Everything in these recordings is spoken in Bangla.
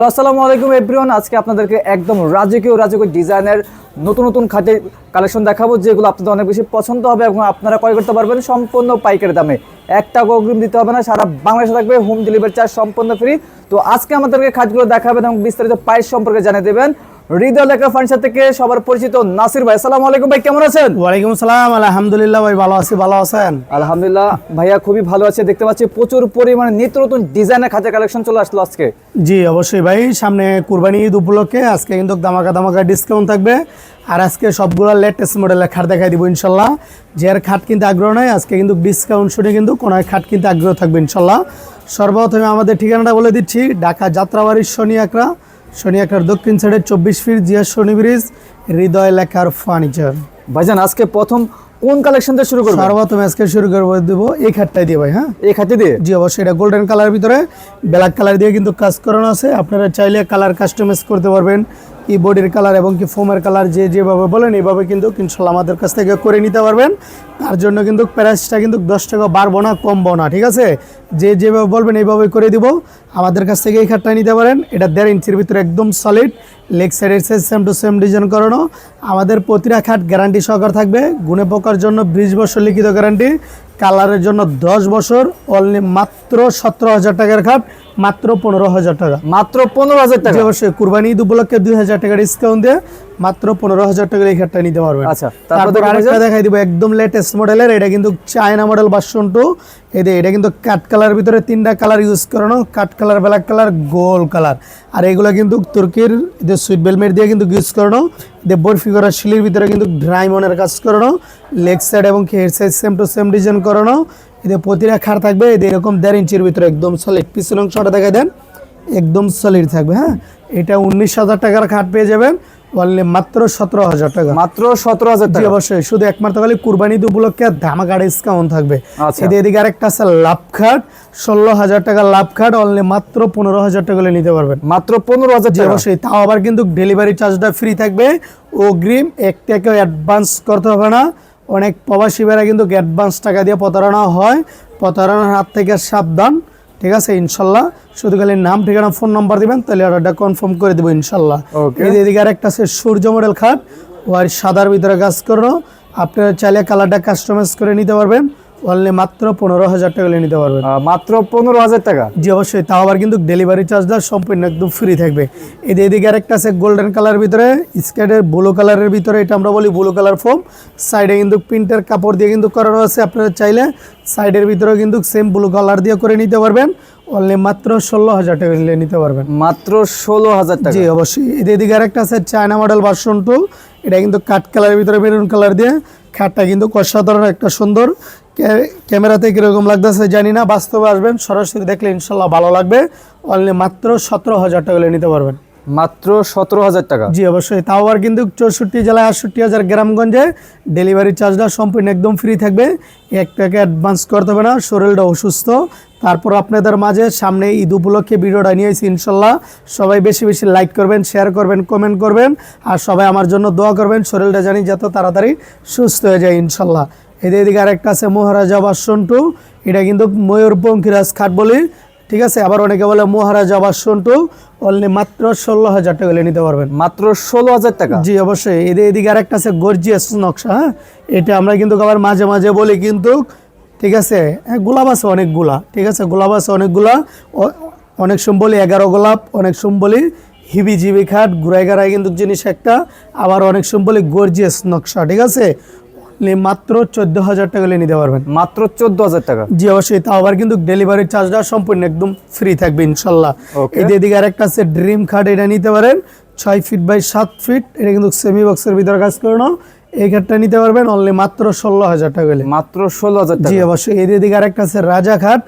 আসসালামু আলাইকুম এভরিওয়ান। আজকে আপনাদেরকে একদম রাজকীয় ডিজাইনের নতুন খাটের কালেকশন দেখাবো, যেগুলো আপনাদের অনেক বেশি পছন্দ হবে এবং আপনারা ক্রয় করতে পারবেন সম্পূর্ণ পাইকারি দামে। একটা অগ্রিম দিতে হবে না, সারা বাংলাদেশে থাকবে হোম ডেলিভারি চার্জ সম্পূর্ণ ফ্রি। তো আজকে আমাদেরকে খাটগুলো দেখাবেন এবং বিস্তারিত প্রাইস সম্পর্কে জানিয়ে দেবেন হৃদয় লেখা ফার্নিচার থেকে সবার পরিচিত নাসির ভাই। আসসালামু আলাইকুম ভাই, কেমন আছেন? ওয়ালাইকুম সালাম, আলহামদুলিল্লাহ ভাই ভালো আছি। ভালো আছেন? আলহামদুলিল্লাহ ভাইয়া খুবই ভালো আছে। দেখতে পাচ্ছি প্রচুর পরিমাণে নিত্য নতুন ডিজাইনের খাটের কালেকশন চলে আসলো আজকে। জি অবশ্যই ভাই, সামনে কুরবানি ঈদ উপলক্ষে আজকে কিন্তু ধামাকা ডিসকাউন্ট থাকবে। আর আজকে সবগুলো লেটেস্ট মডেলের খাট দেখাই দিব ইনশাল্লাহ। যার খাট কিনতে আগ্রহ নাই আজকে কিন্তু ডিসকাউন্ট শুনে কিন্তু কোনো খাট কিনতে আগ্রহ থাকবে ইনশাল্লাহ। সর্বপ্রথমে আমাদের ঠিকানাটা বলে দিচ্ছি, ঢাকা যাত্রাবাড়ির শনি আকরার দক্ষিণ সাইডে 24 ফিট জিয়া শনি ব্রিজ, হৃদয় লেখার ফার্নিচার। ভাইজান আজকে প্রথম কোন কালেকশন দিয়ে শুরু করব? সর্বপ্রথম আজকে শুরু করবো দেবো এই খাটটাই দিয়ে ভাই। হ্যাঁ, এই খাটে দিয়ে? জি অবশ্যই, এটা গোল্ডেন কালারের ভিতরে ব্ল্যাক কালার দিয়ে কিন্তু কাজ করানো আছে। আপনারা চাইলে কালার কাস্টমাইজ করতে পারবেন, কি বডির কালার এবং কি ফোমের কালার যেভাবে বলেন এইভাবে কিন্তু ইনশাল্লাহ আমাদের কাছ থেকে করে নিতে পারবেন। তার জন্য কিন্তু প্রাইসটা কিন্তু 10 টাকা বাড়বো না, কমবো না, ঠিক আছে? যেভাবে বলবেন এইভাবে করে দিব। আমাদের কাছ থেকে এই খাটটা নিতে পারেন। এটা 1.5 ইঞ্চির ভিতরে একদম সলিড, লেগ সাইডের size same to same design করানো। আমাদের প্রতিটা খাট গ্যারান্টি সহকার থাকবে। গুণে পোকার জন্য 20 বছর লিখিত গ্যারান্টি, কালারের জন্য 10 বছর। অনলি মাত্র 17,000 টাকার খাট, মাত্র 15,000 টাকা। মাত্র 15,000 টাকা? অবশ্যই কুরবানি ঈদ উপলক্ষে 2,000 টাকা ডিসকাউন্ট দিয়ে মাত্র 15,000 টাকার এই খাটটা নিতে পারবেন। আচ্ছা, তারপর আরেকটা দেখাই দিব একদম লেটেস্ট মডেলের। এটা কিন্তু চায়না মডেল ভার্সন 2। এটা কিন্তু কাট কালার ভিতরে 3টা কালার ইউজ করানো, cut colour, black colour, gold colour. আর এগুলো কিন্তু তুর্কির সুইট বেলমেট দিয়ে কিন্তু ইউজ করানো। বরফি করা শিলির ভিতরে কিন্তু ড্রাইমনের কাজ করানো, লেগ সাইড এবং head side same to same design করানো। এদের প্রতিটা খাট থাকবে এরকম 1.5 ইঞ্চির ভিতরে একদম সলিড। পিছন অংশটা দেখাই দেন, একদম সলিড থাকবে। হ্যাঁ, এটা 19,000 টাকার খাট পেয়ে যাবেন অনলি মাত্র 17,000 টাকা। মাত্র 17,000 টাকা? অবশ্যই, শুধু একমাত্র খালি কুরবানি ঈদ উপলক্ষে ধামাকা ডিসকাউন্ট থাকবে। আচ্ছা, এদিকে আরেকটা আছে লাভ খাট, 16,000 টাকা লাভ খাট, অনলি মাত্র 15,000 টাকা নিতে পারবেন। মাত্র 15,000 টাকা? অবশ্যই, তাও আবার কিন্তু ডেলিভারি চার্জটা ফ্রি থাকবে। অগ্রিম 1 টাকাও অ্যাডভান্স করতে হবে না। অনেক প্রবাসী ভাইরা কিন্তু অ্যাডভান্স টাকা দিয়ে প্রতারণা হয়, প্রতারণার হাত থেকে সাবধান, ঠিক আছে? ইনশাল্লাহ শুধু খালি নাম, ঠিকানা, ফোন নাম্বার দিবেন, তাহলে অর্ডারটা কনফার্ম করে দেবো ইনশাল্লাহ। এদিকে আরেকটা আছে সূর্য মডেল খাট, ওয়ার সাদার ভিতরে কাজ করো। আপনারা চাইলে কালারটা কাস্টমাইজ করে নিতে পারবেন। অনলি মাত্র 15,000 টাকা নিতে পারবেন। মাত্র 15,000 টাকা? জি অবশ্যই, তাও আবার কিন্তু ডেলিভারি চার্জটা সম্পূর্ণ একদম ফ্রি থাকবে। এদিকে আরেকটা আছে গোল্ডেন কালার ভিতরে, স্কার্টের ব্লু কালারের ভিতরে, এটা আমরা বলি ব্লু কালার ফোম। সাইডে কিন্তু প্রিন্টের কাপড় দিয়ে কিন্তু করানো আছে। আপনারা চাইলে সাইডের ভিতরেও কিন্তু সেম ব্লু কালার দিয়ে করে নিতে পারবেন। অনলি মাত্র 16,000 টাকা নিতে পারবেন। মাত্র 16,000 টাকা? জি অবশ্যই। এদিকে আরেকটা আছে চায়না মডেল ভার্সন 2। এটা কিন্তু কাট কালারের ভিতরে মেরুন কালার দিয়ে। খাটটা কিন্তু অসাধারণ একটা সুন্দর। ক্যামেরাতে কিরকম লাগতেছে জানি না, বাস্তবে আসবেন সরাসরি দেখলে ইনশাল্লাহ ভালো লাগবে। অনলি মাত্র 17,000 টাকা নিতে পারবেন। মাত্র 17,000 টাকা? জি অবশ্যই, তাও আবার কিন্তু 64 জেলায় 68,000 গ্রামগঞ্জে ডেলিভারি চার্জটা সম্পূর্ণ একদম ফ্রি থাকবে। 1 টাকা অ্যাডভান্স করতে হবে না। শরীরটা অসুস্থ, তারপর আপনাদের মাঝে সামনে ঈদ উপলক্ষে ভিডিওটা নিয়েছি ইনশাল্লাহ। সবাই বেশি বেশি লাইক করবেন, শেয়ার করবেন, কমেন্ট করবেন, আর সবাই আমার জন্য দোয়া করবেন, শরীরটা জানি যত তাড়াতাড়ি সুস্থ হয়ে যায় ইনশাল্লাহ। এদিকে আরেকটা আছে মহারাজা ভার্সন 2। এটা কিন্তু ময়ূরপঙ্খীরাজ খাট বলি, ঠিক আছে? আবার অনেকে বলে মহারাজা ভার্সন 2। অনলি মাত্র 16,000 টাকা নিতে পারবেন। মাত্র 16,000 টাকা? জি অবশ্যই। এদিকে আরেকটা আছে গর্জিয়াস নকশা। হ্যাঁ, এটা আমরা কিন্তু আবার মাঝে মাঝে বলি কিন্তু, ঠিক আছে? গোলাপ আছে অনেকগুলা, ঠিক আছে? গোলাপ আছে অনেকগুলা। অনেক সময় বলি 11 গোলাপ, অনেক সময় বলি হিবি জিবি খাট, ঘুরাই গাড়াই কিন্তু জিনিস একটা। আবার অনেক সময় বলি গর্জিয়াস নকশা, ঠিক আছে? মাত্র 14,000 টাকা নিতে পারবেন। মাত্র 14,000 টাকা? জি অবশ্যই, তাও আবার কিন্তু ডেলিভারি চার্জটা সম্পূর্ণ একদম ফ্রি থাকবে ইনশাল্লাহ। এদিকে আরেকটা আছে ড্রিম খাট, এটা নিতে পারেন 6 ফিট বাই 7 ফিট। এটা কিন্তু সেমি বক্সের ভিতরে কাজ করানো। এই খাটটা নিতে পারবেন অনলি মাত্র 16,000 টাকা। মাত্র 16,000 টাকা? জি অবশ্যই। এদিকে আরেকটা আছে রাজা খাট,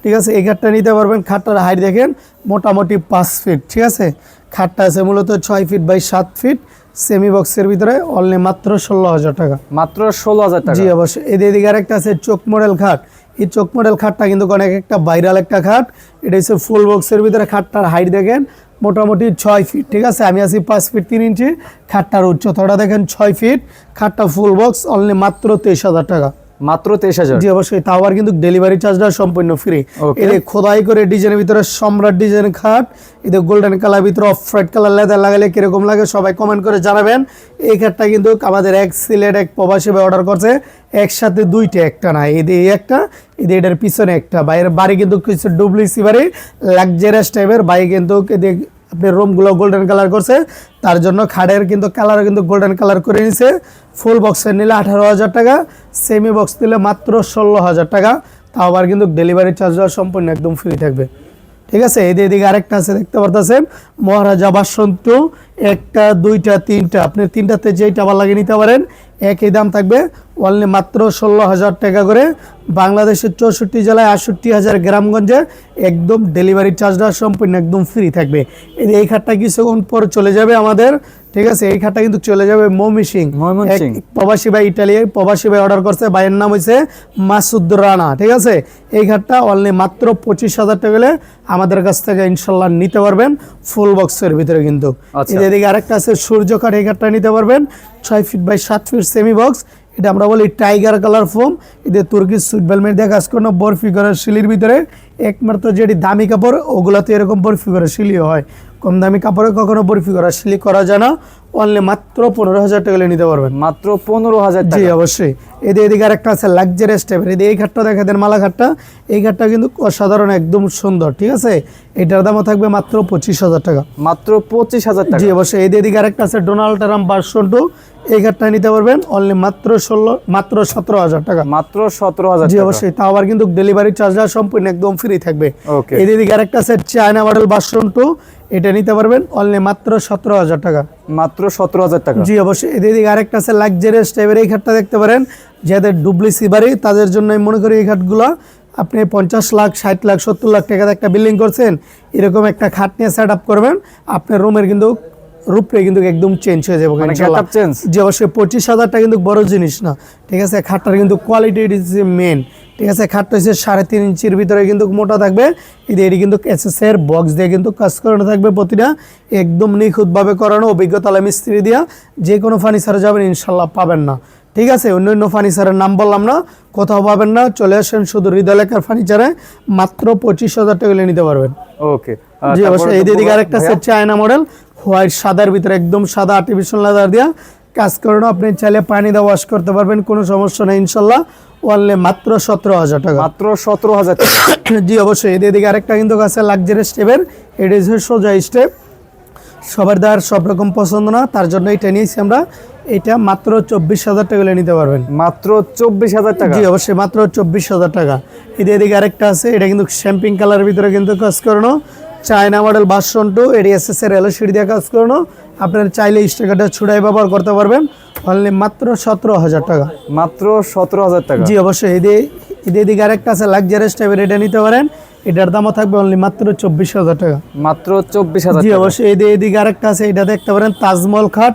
ঠিক আছে? এই খাটটা নিতে পারবেন। খাটটার হাইট দেখেন মোটামুটি 5 ফিট, ঠিক আছে? খাটটা আছে মূলত 6 ফিট বাই 7 ফিট, সেমি বক্সের ভিতরে। অনলি মাত্র 16,000 টাকা। মাত্র 16,000 টাকা? জি অবশ্যই। এদিকে আরেকটা আছে চোখ মডেল খাট। এই চোখ মডেল খাটটা কিন্তু অনেক একটা ভাইরাল একটা খাট। এটা হচ্ছে ফুল বক্সের ভিতরে। খাটটার হাইট দেখেন মোটামুটি 6 ফিট, ঠিক আছে? আমি আছি 5 ফিট 3 ইঞ্চি। খাটটার উচ্চতাটা দেখেন 6 ফিট। খাটটা ফুল বক্স, অনলি মাত্র 23,000 টাকা। মাত্র 23,000। জি অবশ্যই, তাও আবার কিন্তু ডেলিভারি চার্জটা সম্পূর্ণ ফ্রি। Okay. এদের খোদাই করে ডিজাইনের ভিতরে সম্রাট ডিজাইন খাট, এদের গোল্ডেন কালার ভিতরে অফ হোয়াইট কালার লেদার লাগালে কিরকম লাগে সবাই কমেন্ট করে জানাবেন। এই খাটটা কিন্তু আমাদের এক সিলেট এক প্রবাসী ভাই অর্ডার করছে, একসাথে দুইটা, একটা না, এই একটা, এটার পিছনে একটা। বাইরের বাড়ি কিন্তু কিছু ডুপ্লিসি বাড়ি, লাক্সারিয়াস টাইপের বাড়ি, কিন্তু এদের আপনার রুমগুলো গোল্ডেন কালার করছে, তার জন্য খাটের কিন্তু কালার কিন্তু গোল্ডেন কালার করে নিছে। ফুল বক্সের নিলে 18,000 টাকা, সেমি বক্স নিলে মাত্র 16,000 টাকা, তাও আবার কিন্তু ডেলিভারি চার্জটা সম্পূর্ণ একদম ফ্রি থাকবে। ঠিক আছে, এদিকে আরেকটা আছে দেখতে পারতেছেন, মহারাজা বাসন্ত, একটা দুইটা তিনটা, আপনি তিনটাতে যেইটা ভালো লাগে নিতে পারেন, একই দাম থাকবে, অনলি মাত্র 16,000 টাকা করে। বাংলাদেশের 64 জেলায় 68,000 গ্রামগঞ্জে একদম ডেলিভারি চার্জটা সম্পূর্ণ একদম ফ্রি থাকবে। এই খাটটা কিছুক্ষণ পর চলে যাবে আমাদের, ঠিক আছে, এই খাটটা কিন্তু চলে যাবে ময়মনসিং। প্রবাসী ভাই, ইটালির প্রবাসী ভাই অর্ডার করছে, ভাইয়ের নাম হয়েছে মাসুদ রানা। ঠিক আছে, এই খাটটা অনলি মাত্র 25,000 টাকা হলে আমাদের কাছ থেকে ইনশাল্লাহ নিতে পারবেন, ফুল বক্সের ভিতরে কিন্তু। এদিকে আরেকটা আছে সূর্য কাঠ, এই খাটটা নিতে পারবেন 6 feet by 7 feet semi box, এটা আমরা বলি টাইগার কালার ফোম। এদের তুর্কিশ সুইট বেলমেট দিয়ে কাজ করানো, বরফি করার শিলির ভিতরে, একমাত্র যেটি দামি কাপড় ওগুলাতে এরকম বরফি করা শিলিও হয়, কম দামি কাপড়ে কখনো বরফি করা শিলি করা যায় না। অনলি মাত্র 15,000 টাকা নিতে পারবেন, মাত্র 15,000 টাকা। জি অবশ্যই। এদিকে আরেকটা আছে লাক্সারিয়াস টাইপের, এই খাটটা দেখা দেন, মালা খাটটা, এই খাটটা কিন্তু অসাধারণ একদম সুন্দর। ঠিক আছে, এটার দামও থাকবে মাত্র 25,000 টাকা, মাত্র 25,000 টাকা। জি অবশ্যই। এদিকে আরেকটা আছে ডোনাল্ড ট্রাম্প ভার্সন 2, এই খাটটা নিতে পারবেন অনলি মাত্র 17,000 টাকা, মাত্র 17,000 জি টাকা। অবশ্যই, তাও আবার কিন্তু ডেলিভারি চার্জটা সম্পূর্ণ একদম ফ্রি থাকবে। ওকে, এদিকে আরেকটা আছে চায়না মডেল ভার্সন 2, এটা নিতে পারবেন অনলি মাত্র 17,000 টাকা, মাত্র 17,000 টাকা। জি অবশ্যই। এদিকে আরেকটা আছে লাক্সারিয়াস টাইপের, এই খাটটা দেখতে পারেন, যাদের ডুপ্লিসি বাড়ি তাদের জন্য আমি মনে করি এই খাটগুলো আপনি 50 লাখ 60 লাখ 70 লাখ টাকাতে একটা বিল্ডিং করছেন, এরকম একটা খাট নিয়ে সেট আপ করবেন, আপনার রুমের কিন্তু রূপটা কিন্তু একদম চেঞ্জ হয়ে যাবে ইনশাআল্লাহ। জি অবশ্যই, 25,000 টাকা কিন্তু বড় জিনিস না। ঠিক আছে, খাটটার কিন্তু কোয়ালিটি ইজ মেন। ঠিক আছে, খাটটা হচ্ছে 3.5 ইঞ্চির ভিতরে কিন্তু মোটা থাকবে, এটি কিন্তু এসএসএর বক্স দিয়ে কিন্তু কাজ করানো থাকবে, প্রতিটা একদম নিখুঁতভাবে করানো, অভিজ্ঞতালা মিস্ত্রি দিয়া। যে কোনো ফার্নিচারে যাবেন ইনশাল্লাহ পাবেন না। ঠিক আছে, অন্য ফার্নিচারের নাম বললাম না, কোথাও পাবেন না, চলে আসেন শুধু হৃদয় লেখার ফার্নিচারে, মাত্র 25,000 টাকা নিতে পারবেন। ওকে, জি অবশ্যই। এদিকে আরেকটা আছে চায়না মডেল, হোয়াইট সাদার ভিতরে, একদম সাদা আর্টিফিশিয়াল লেদার দিয়া কাজ করানো, আপনি চাইলে পানি দিয়ে ওয়াশ করতে পারবেন, কোনো সমস্যা নেই ইনশাল্লাহ। অনলি মাত্র 17,000 টাকা, মাত্র 17,000 টাকা। জি অবশ্যই। এদিকে আরেকটা কিন্তু আছে লাক্সারি স্টেপের, এটা হচ্ছে সোজা স্টেপ, সবার দ্বার সব রকম পছন্দ না, তার জন্য এটা নিয়েছি আমরা। এটা মাত্র 24,000 টাকা নিতে পারবেন, মাত্র 24,000 টাকা, জি অবশ্যই, মাত্র 24,000 টাকা। এদিকে আরেকটা আছে, এটা কিন্তু শ্যাম্পিং কালারের ভিতরে কিন্তু কাজ করানো, চায়না মডেল ভার্সন 2, এটি এসএসএর এলসিডি দিয়ে কাজ করানো, আপনারা চাইলে স্টিকারটা ছুড়াই ব্যবহার করতে পারবেন, অনলি মাত্র 17,000 টাকা, মাত্র 17,000 টাকা, জি অবশ্যই। এদিকে আরেকটা আছে লাক্সারিয়াস টাইপের, এটা নিতে পারেন, এটার দামও থাকবে অনলি মাত্র 24,000 টাকা, মাত্র 24,000 জি টাকা। অবশ্যই। এদিকে আরেকটা আছে, এটা দেখতে পারেন তাজমহল খাট,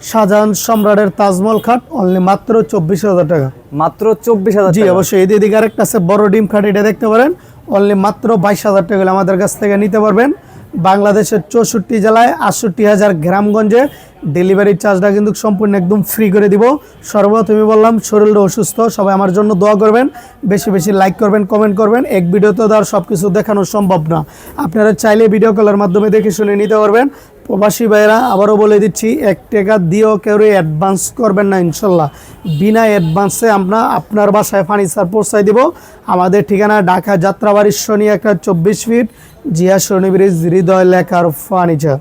শাহজাহান সম্রাটের তাজমহল খাট, অনলি মাত্র 24,000 টাকা, মাত্র 24,000 জি টাকা। অবশ্যই। এদিকে আরেকটা আছে বড় ডিম খাট, এটা দেখতে পারেন, অনলি মাত্র 22,000 টাকা আমাদের কাছ থেকে নিতে পারবেন। বাংলাদেশের 64 জেলায় 68,000 গ্রামগঞ্জে ডেলিভারি চার্জটা কিন্তু সম্পূর্ণ একদম ফ্রি করে দিব। সর্বপ্রথমে বললাম শরীরটা অসুস্থ, সবাই আমার জন্য দোয়া করবেন, বেশি বেশি লাইক করবেন, কমেন্ট করবেন। এক ভিডিওতে দেওয়ার সব কিছু দেখানো সম্ভব না, আপনারা চাইলে ভিডিও কলের মাধ্যমে দেখে শুনে নিতে পারবেন। প্রবাসী ভাইরা আবারও বলে দিচ্ছি, 1 টাকা দিয়েও কেউ অ্যাডভান্স করবেন না ইনশাল্লাহ, বিনা অ্যাডভান্সে আমরা আপনার বাসায় ফার্নিচার পৌঁছাই দিব। আমাদের ঠিকানা ঢাকা যাত্রাবাড়ির শনি একটা 24 ফিট জিয়া শনি ব্রিজ, হৃদয় লেখার ফার্নিচার।